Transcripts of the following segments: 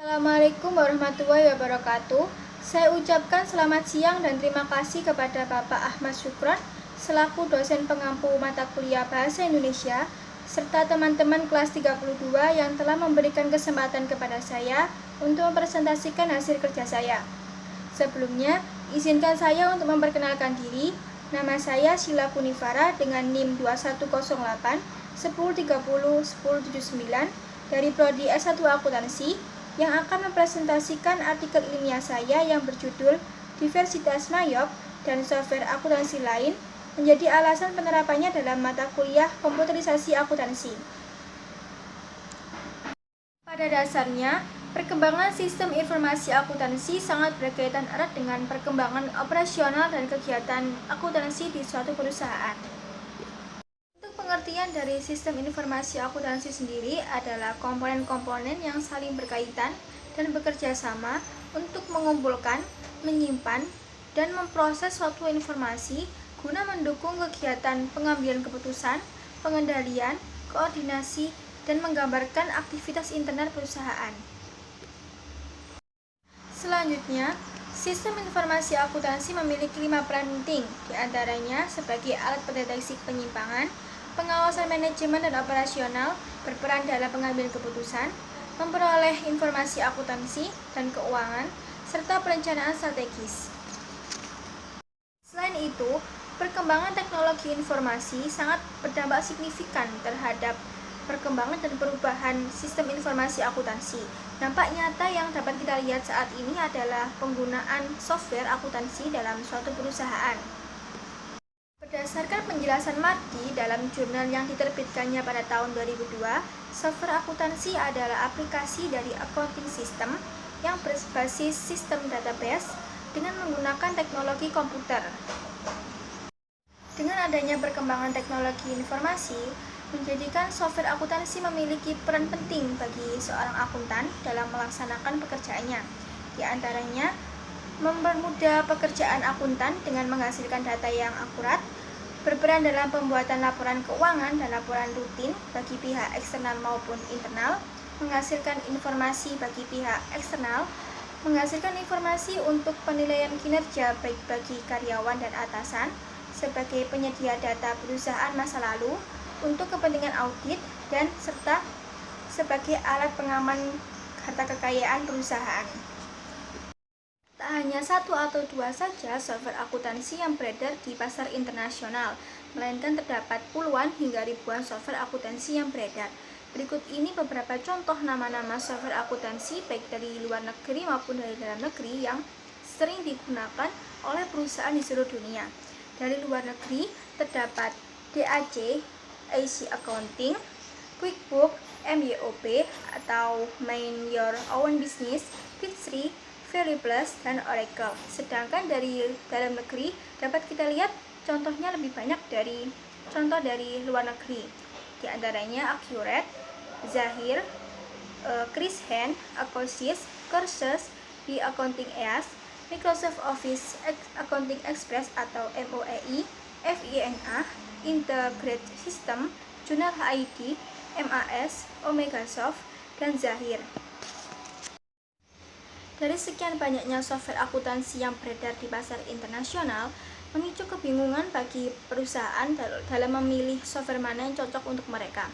Assalamualaikum warahmatullahi wabarakatuh. Saya ucapkan selamat siang dan terima kasih kepada Bapak Ahmad Syukron selaku dosen pengampu mata kuliah Bahasa Indonesia serta teman-teman kelas 32 yang telah memberikan kesempatan kepada saya untuk mempresentasikan hasil kerja saya. Sebelumnya, izinkan saya untuk memperkenalkan diri. Nama saya Sheila Kunifara dengan NIM 2108 1030 1079 dari Prodi S1 Akuntansi yang akan mempresentasikan artikel ilmiah saya yang berjudul Diversitas Mayop dan Software Akuntansi Lain menjadi alasan penerapannya dalam mata kuliah Komputerisasi Akuntansi. Pada dasarnya, perkembangan sistem informasi akuntansi sangat berkaitan erat dengan perkembangan operasional dan kegiatan akuntansi di suatu perusahaan. Pengertian dari sistem informasi akuntansi sendiri adalah komponen-komponen yang saling berkaitan dan bekerja sama untuk mengumpulkan, menyimpan, dan memproses suatu informasi guna mendukung kegiatan pengambilan keputusan, pengendalian, koordinasi, dan menggambarkan aktivitas internal perusahaan. Selanjutnya, sistem informasi akuntansi memiliki 5 peran penting, diantaranya sebagai alat pendeteksi penyimpangan, pengawasan manajemen dan operasional, berperan dalam pengambilan keputusan, memperoleh informasi akuntansi dan keuangan, serta perencanaan strategis. Selain itu, perkembangan teknologi informasi sangat berdampak signifikan terhadap perkembangan dan perubahan sistem informasi akuntansi. Dampak nyata yang dapat kita lihat saat ini adalah penggunaan software akuntansi dalam suatu perusahaan. Berdasarkan penjelasan Marty dalam jurnal yang diterbitkannya pada tahun 2002, software akuntansi adalah aplikasi dari accounting system yang berbasis sistem database dengan menggunakan teknologi komputer. Dengan adanya perkembangan teknologi informasi, menjadikan software akuntansi memiliki peran penting bagi seorang akuntan dalam melaksanakan pekerjaannya. Di antaranya, mempermudah pekerjaan akuntan dengan menghasilkan data yang akurat, berperan dalam pembuatan laporan keuangan dan laporan rutin bagi pihak eksternal maupun internal, menghasilkan informasi bagi pihak eksternal, menghasilkan informasi untuk penilaian kinerja baik bagi karyawan dan atasan, sebagai penyedia data perusahaan masa lalu untuk kepentingan audit, dan serta sebagai alat pengaman harta kekayaan perusahaan. Tak hanya satu atau dua saja software akuntansi yang beredar di pasar internasional, melainkan terdapat puluhan hingga ribuan software akuntansi yang beredar. Berikut ini beberapa contoh nama-nama software akuntansi baik dari luar negeri maupun dari dalam negeri yang sering digunakan oleh perusahaan di seluruh dunia. Dari luar negeri terdapat DAC, AC Accounting, QuickBooks, MYOB atau Mind Your Own Business, Big3, Veriplus, dan Oracle. Sedangkan dari dalam negeri dapat kita lihat contohnya lebih banyak dari contoh dari luar negeri. Di antaranya Accurate, Zahir, Chris Hand, Acosys, Cursus, The Accounting EAS, Microsoft Office Accounting Express atau MOEI, FINA, Integrated System, Jurnal ID, MAS, Omegasoft, dan Zahir. Dari sekian banyaknya software akuntansi yang beredar di pasar internasional, memicu kebingungan bagi perusahaan dalam memilih software mana yang cocok untuk mereka.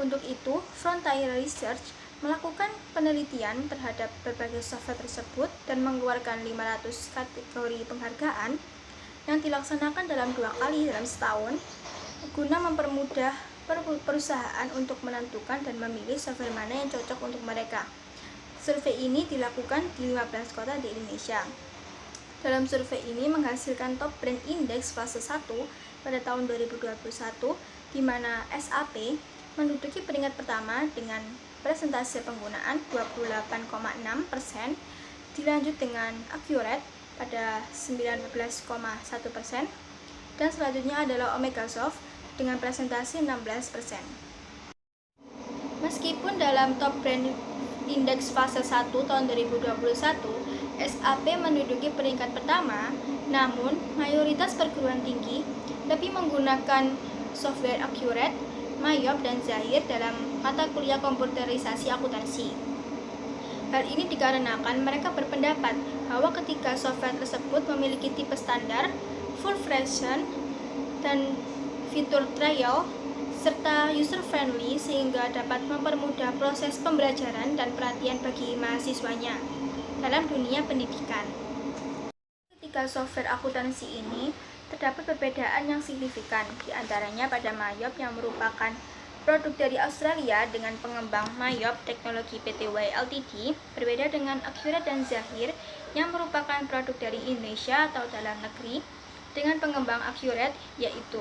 Untuk itu, Frontier Research melakukan penelitian terhadap berbagai software tersebut dan mengeluarkan 500 kategori penghargaan yang dilaksanakan dalam 2 kali dalam setahun guna mempermudah perusahaan untuk menentukan dan memilih software mana yang cocok untuk mereka. Survei ini dilakukan di 15 kota di Indonesia. Dalam survei ini menghasilkan top brand index fase 1 pada tahun 2021, di mana SAP menduduki peringkat pertama dengan presentase penggunaan 28,6%, dilanjut dengan Accurate pada 19,1%, dan selanjutnya adalah Omegasoft dengan presentasi 16%. Meskipun dalam top brand indeks fase 1 tahun 2021, SAP menduduki peringkat pertama, namun mayoritas perguruan tinggi lebih menggunakan software Accurate, Mayop, dan Zahir dalam mata kuliah komputerisasi akuntansi. Hal ini dikarenakan mereka berpendapat bahwa ketika software tersebut memiliki tipe standar, full version, dan fitur trial, serta user-friendly sehingga dapat mempermudah proses pembelajaran dan pelatihan bagi mahasiswanya dalam dunia pendidikan. Ketika software akuntansi ini terdapat perbedaan yang signifikan, diantaranya pada Mayop yang merupakan produk dari Australia dengan pengembang Mayop Teknologi Pty Ltd berbeda dengan Accurate dan Zahir yang merupakan produk dari Indonesia atau dalam negeri dengan pengembang Accurate yaitu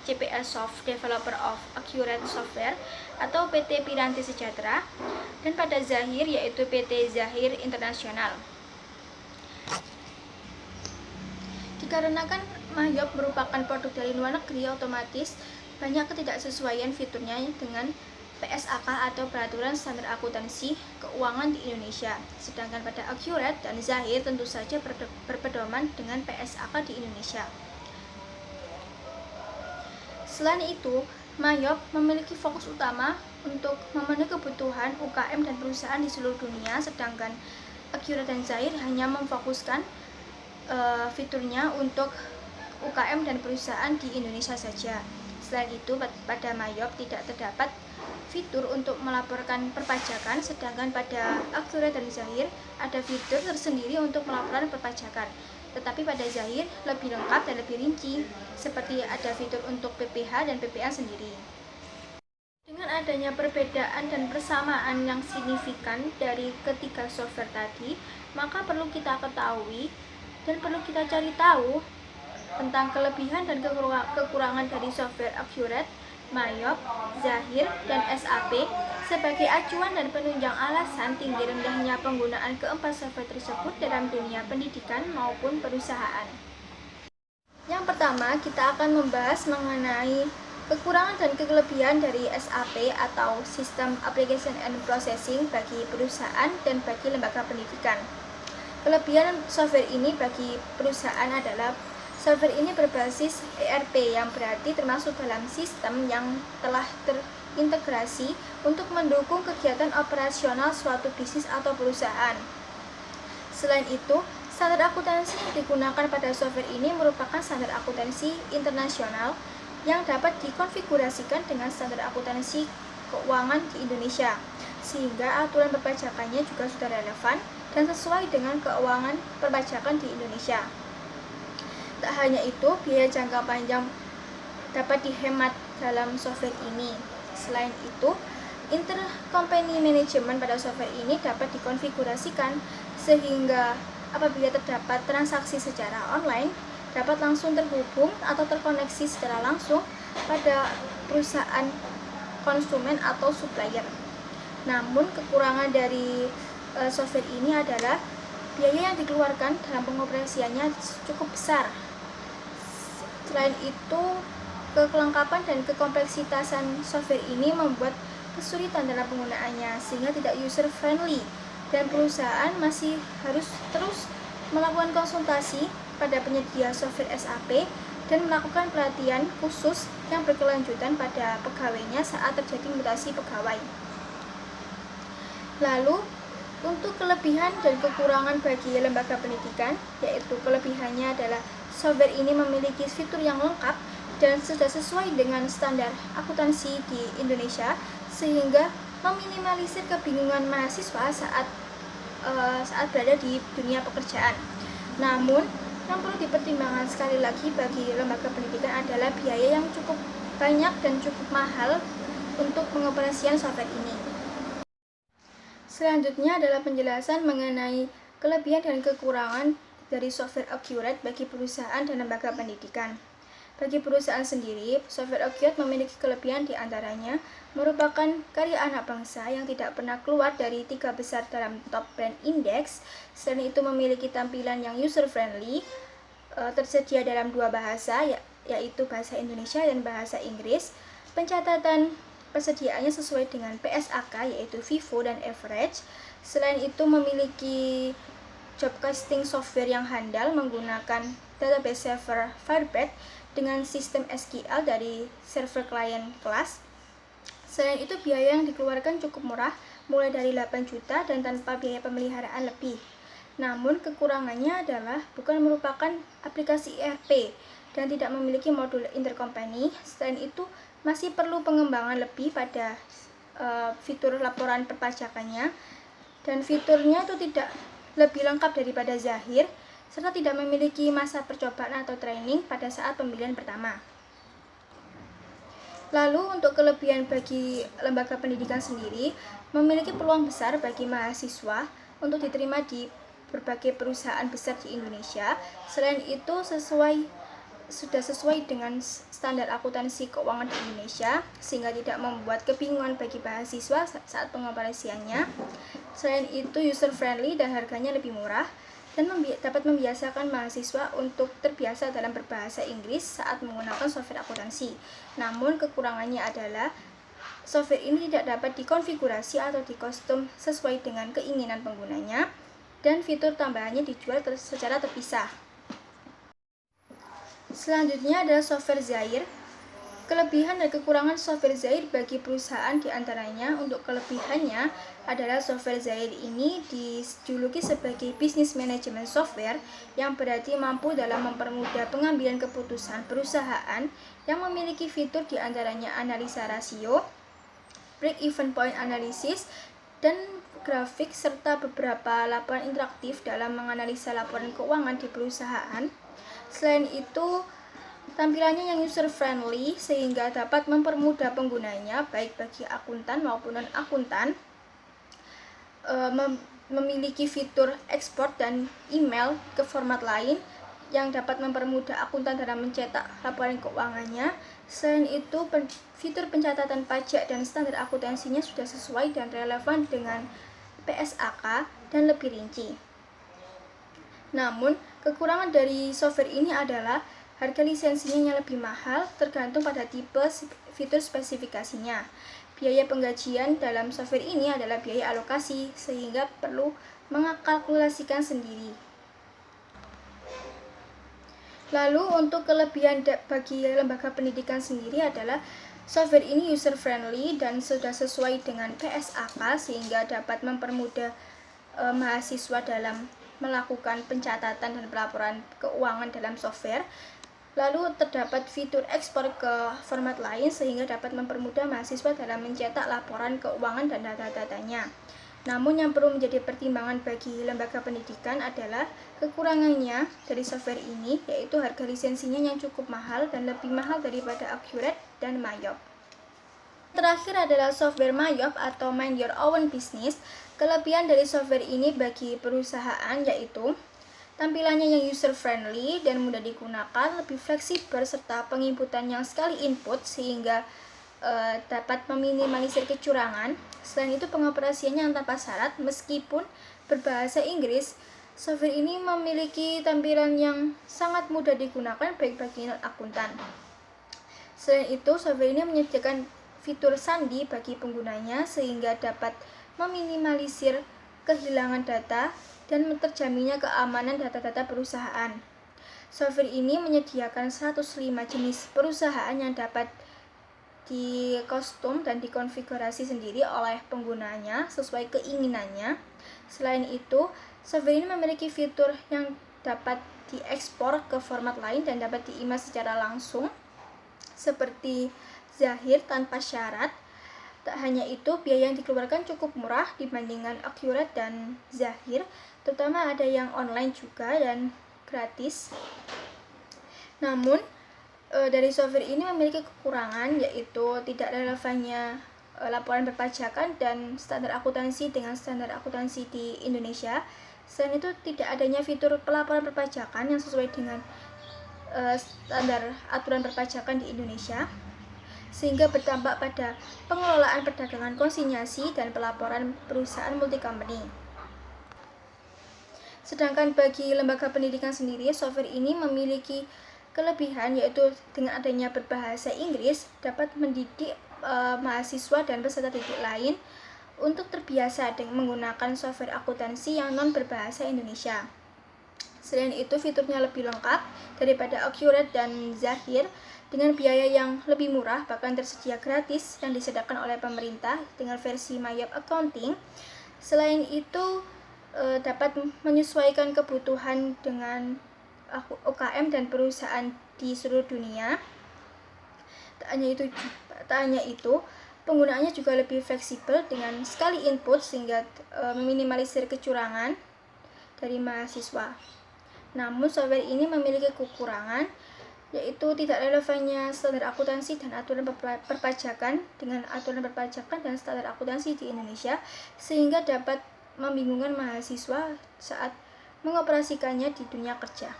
CPS Soft Developer of Accurate Software atau PT Piranti Sejahtera, dan pada Zahir yaitu PT Zahir Internasional. Dikarenakan Mayop merupakan produk dari luar negeri, otomatis banyak ketidaksesuaian fiturnya dengan PSAK atau Peraturan Standar Akuntansi Keuangan di Indonesia. Sedangkan pada Accurate dan Zahir tentu saja berpedoman dengan PSAK di Indonesia. Selain itu, Mayop memiliki fokus utama untuk memenuhi kebutuhan UKM dan perusahaan di seluruh dunia, sedangkan Accurate dan Zahir hanya memfokuskan fiturnya untuk UKM dan perusahaan di Indonesia saja. Selain itu, pada Mayop tidak terdapat fitur untuk melaporkan perpajakan, sedangkan pada Accurate dan Zahir ada fitur tersendiri untuk melaporan perpajakan. Tetapi pada Zahir lebih lengkap dan lebih rinci, seperti ada fitur untuk PPH dan PPA sendiri. Dengan adanya perbedaan dan persamaan yang signifikan dari ketiga software tadi, maka perlu kita ketahui dan perlu kita cari tahu tentang kelebihan dan kekurangan dari software Accurate, Mayop, Zahir, dan SAP sebagai acuan dan penunjang alasan tinggi rendahnya penggunaan keempat software tersebut dalam dunia pendidikan maupun perusahaan. Yang pertama, kita akan membahas mengenai kekurangan dan kelebihan dari SAP atau System Application and Processing bagi perusahaan dan bagi lembaga pendidikan. Kelebihan software ini bagi perusahaan adalah software ini berbasis ERP yang berarti termasuk dalam sistem yang telah terintegrasi untuk mendukung kegiatan operasional suatu bisnis atau perusahaan. Selain itu, standar akuntansi yang digunakan pada software ini merupakan standar akuntansi internasional yang dapat dikonfigurasikan dengan standar akuntansi keuangan di Indonesia, sehingga aturan perpajakannya juga sudah relevan dan sesuai dengan keuangan perpajakan di Indonesia. Tak hanya itu, biaya jangka panjang dapat dihemat dalam software ini. Selain itu, intercompany management pada software ini dapat dikonfigurasikan sehingga apabila terdapat transaksi secara online dapat langsung terhubung atau terkoneksi secara langsung pada perusahaan konsumen atau supplier. Namun, kekurangan dari software ini adalah biaya yang dikeluarkan dalam pengoperasiannya cukup besar. Selain itu, kelengkapan dan kekompleksitasan software ini membuat kesulitan dalam penggunaannya sehingga tidak user friendly dan perusahaan masih harus terus melakukan konsultasi pada penyedia software SAP dan melakukan pelatihan khusus yang berkelanjutan pada pegawainya saat terjadi mutasi pegawai. Lalu, untuk kelebihan dan kekurangan bagi lembaga pendidikan, yaitu kelebihannya adalah software ini memiliki fitur yang lengkap dan sudah sesuai dengan standar akuntansi di Indonesia, sehingga meminimalisir kebingungan mahasiswa saat berada di dunia pekerjaan. Namun, yang perlu dipertimbangkan sekali lagi bagi lembaga pendidikan adalah biaya yang cukup banyak dan cukup mahal untuk pengoperasian software ini. Selanjutnya adalah penjelasan mengenai kelebihan dan kekurangan dari software Accurate bagi perusahaan dan lembaga pendidikan. Bagi perusahaan sendiri, software Accurate memiliki kelebihan diantaranya merupakan karya anak bangsa yang tidak pernah keluar dari 3 besar dalam top brand index. Selain itu memiliki tampilan yang user-friendly, tersedia dalam 2 bahasa, yaitu bahasa Indonesia dan bahasa Inggris. Pencatatan persediaannya sesuai dengan PSAK, yaitu FIFO dan Average. Selain itu memiliki jobcasting software yang handal menggunakan database server Firebird dengan sistem SQL dari server client class. Selain itu, biaya yang dikeluarkan cukup murah mulai dari 8 juta dan tanpa biaya pemeliharaan lebih. Namun kekurangannya adalah bukan merupakan aplikasi ERP dan tidak memiliki modul intercompany. Selain itu, masih perlu pengembangan lebih pada fitur laporan perpajakannya, dan fiturnya itu tidak lebih lengkap daripada Zahir, serta tidak memiliki masa percobaan atau training pada saat pembelian pertama. Lalu untuk kelebihan bagi lembaga pendidikan sendiri, memiliki peluang besar bagi mahasiswa untuk diterima di berbagai perusahaan besar di Indonesia. Selain itu sudah sesuai dengan standar akuntansi keuangan di Indonesia, sehingga tidak membuat kebingungan bagi mahasiswa saat pengoperasiannya. Selain itu user friendly dan harganya lebih murah, dan dapat membiasakan mahasiswa untuk terbiasa dalam berbahasa Inggris saat menggunakan software akuntansi. Namun kekurangannya adalah software ini tidak dapat dikonfigurasi atau dikostum sesuai dengan keinginan penggunanya, dan fitur tambahannya dijual secara terpisah. Selanjutnya adalah software Zahir. Kelebihan dan kekurangan software Zahir bagi perusahaan diantaranya, untuk kelebihannya adalah software Zahir ini dijuluki sebagai business management software, yang berarti mampu dalam mempermudah pengambilan keputusan perusahaan yang memiliki fitur diantaranya analisa rasio, break-even point analysis, dan grafik, serta beberapa laporan interaktif dalam menganalisa laporan keuangan di perusahaan. Selain itu, tampilannya yang user friendly sehingga dapat mempermudah penggunanya baik bagi akuntan maupun non-akuntan. Memiliki fitur ekspor dan email ke format lain yang dapat mempermudah akuntan dalam mencetak laporan keuangannya. Selain itu, fitur pencatatan pajak dan standar akuntansinya sudah sesuai dan relevan dengan PSAK dan lebih rinci. Namun, kekurangan dari software ini adalah harga lisensinya yang lebih mahal tergantung pada tipe fitur spesifikasinya. Biaya penggajian dalam software ini adalah biaya alokasi, sehingga perlu mengalkulasikan sendiri. Lalu untuk kelebihan bagi lembaga pendidikan sendiri adalah software ini user friendly dan sudah sesuai dengan PSAK, sehingga dapat mempermudah mahasiswa dalam melakukan pencatatan dan pelaporan keuangan dalam software. Lalu terdapat fitur ekspor ke format lain sehingga dapat mempermudah mahasiswa dalam mencetak laporan keuangan dan data-datanya. Namun yang perlu menjadi pertimbangan bagi lembaga pendidikan adalah kekurangannya dari software ini, yaitu harga lisensinya yang cukup mahal dan lebih mahal daripada Accurate dan Mayop. Terakhir adalah software Mayop atau Mind Your Own Business. Kelebihan dari software ini bagi perusahaan yaitu tampilannya yang user friendly dan mudah digunakan, lebih fleksibel, serta penginputan yang sekali input sehingga dapat meminimalisir kecurangan. Selain itu, pengoperasiannya yang tanpa syarat meskipun berbahasa Inggris. Software ini memiliki tampilan yang sangat mudah digunakan baik bagi non-akuntan. Selain itu, software ini menyediakan fitur sandi bagi penggunanya sehingga dapat meminimalisir kehilangan data dan terjaminnya keamanan data-data perusahaan. Software ini menyediakan 105 jenis perusahaan yang dapat dikostum dan dikonfigurasi sendiri oleh penggunanya sesuai keinginannya. Selain itu, software ini memiliki fitur yang dapat diekspor ke format lain dan dapat diimage secara langsung seperti Zahir tanpa syarat. Tak hanya itu, biaya yang dikeluarkan cukup murah dibandingkan Accurate dan Zahir, terutama ada yang online juga dan gratis. Namun, dari software ini memiliki kekurangan, yaitu tidak relevannya laporan perpajakan dan standar akuntansi dengan standar akuntansi di Indonesia. Selain itu, tidak adanya fitur pelaporan perpajakan yang sesuai dengan standar aturan perpajakan di Indonesia, sehingga berdampak pada pengelolaan perdagangan konsinyasi dan pelaporan perusahaan multi company. Sedangkan bagi lembaga pendidikan sendiri, software ini memiliki kelebihan, yaitu dengan adanya berbahasa Inggris dapat mendidik mahasiswa dan peserta didik lain untuk terbiasa dengan menggunakan software akuntansi yang non berbahasa Indonesia. Selain itu, fiturnya lebih lengkap daripada Accurate dan Zahir dengan biaya yang lebih murah, bahkan tersedia gratis yang disediakan oleh pemerintah dengan versi Mayop Accounting. Selain itu, dapat menyesuaikan kebutuhan dengan UKM dan perusahaan di seluruh dunia. Tak hanya itu, penggunaannya juga lebih fleksibel dengan sekali input sehingga meminimalisir kecurangan dari mahasiswa. Namun software ini memiliki kekurangan, yaitu tidak relevannya standar akuntansi dan aturan perpajakan dengan aturan perpajakan dan standar akuntansi di Indonesia, sehingga dapat membingungkan mahasiswa saat mengoperasikannya di dunia kerja.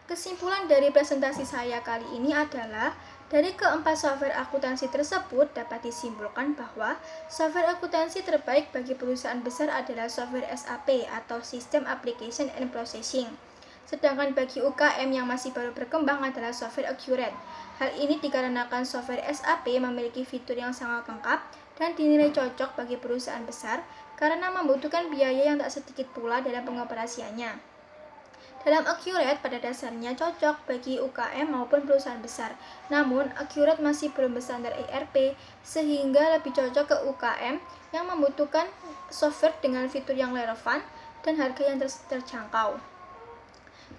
Kesimpulan dari presentasi saya kali ini adalah, dari keempat software akuntansi tersebut dapat disimpulkan bahwa software akuntansi terbaik bagi perusahaan besar adalah software SAP atau System Application and Processing. Sedangkan bagi UKM yang masih baru berkembang adalah software Accurate. Hal ini dikarenakan software SAP memiliki fitur yang sangat lengkap dan dinilai cocok bagi perusahaan besar karena membutuhkan biaya yang tak sedikit pula dalam pengoperasiannya. Dalam Accurate pada dasarnya cocok bagi UKM maupun perusahaan besar. Namun, Accurate masih belum berstandar ERP sehingga lebih cocok ke UKM yang membutuhkan software dengan fitur yang relevan dan harga yang terjangkau.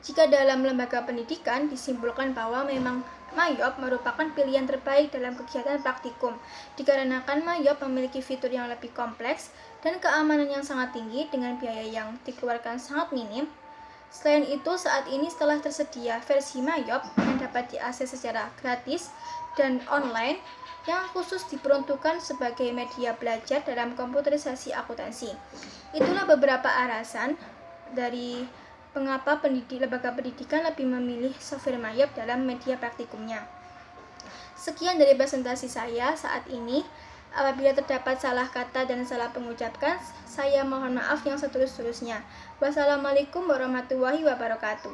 Jika dalam lembaga pendidikan disimpulkan bahwa memang Mayop merupakan pilihan terbaik dalam kegiatan praktikum, dikarenakan Mayop memiliki fitur yang lebih kompleks dan keamanan yang sangat tinggi dengan biaya yang dikeluarkan sangat minim. Selain itu, saat ini telah tersedia versi Mayop yang dapat diakses secara gratis dan online yang khusus diperuntukkan sebagai media belajar dalam komputerisasi akuntansi. Itulah beberapa alasan dari mengapa lembaga pendidikan lebih memilih software Mayop dalam media praktikumnya. Sekian dari presentasi saya saat ini. Apabila terdapat salah kata dan salah pengucapkan, saya mohon maaf yang setulus-tulusnya. Wassalamualaikum warahmatullahi wabarakatuh.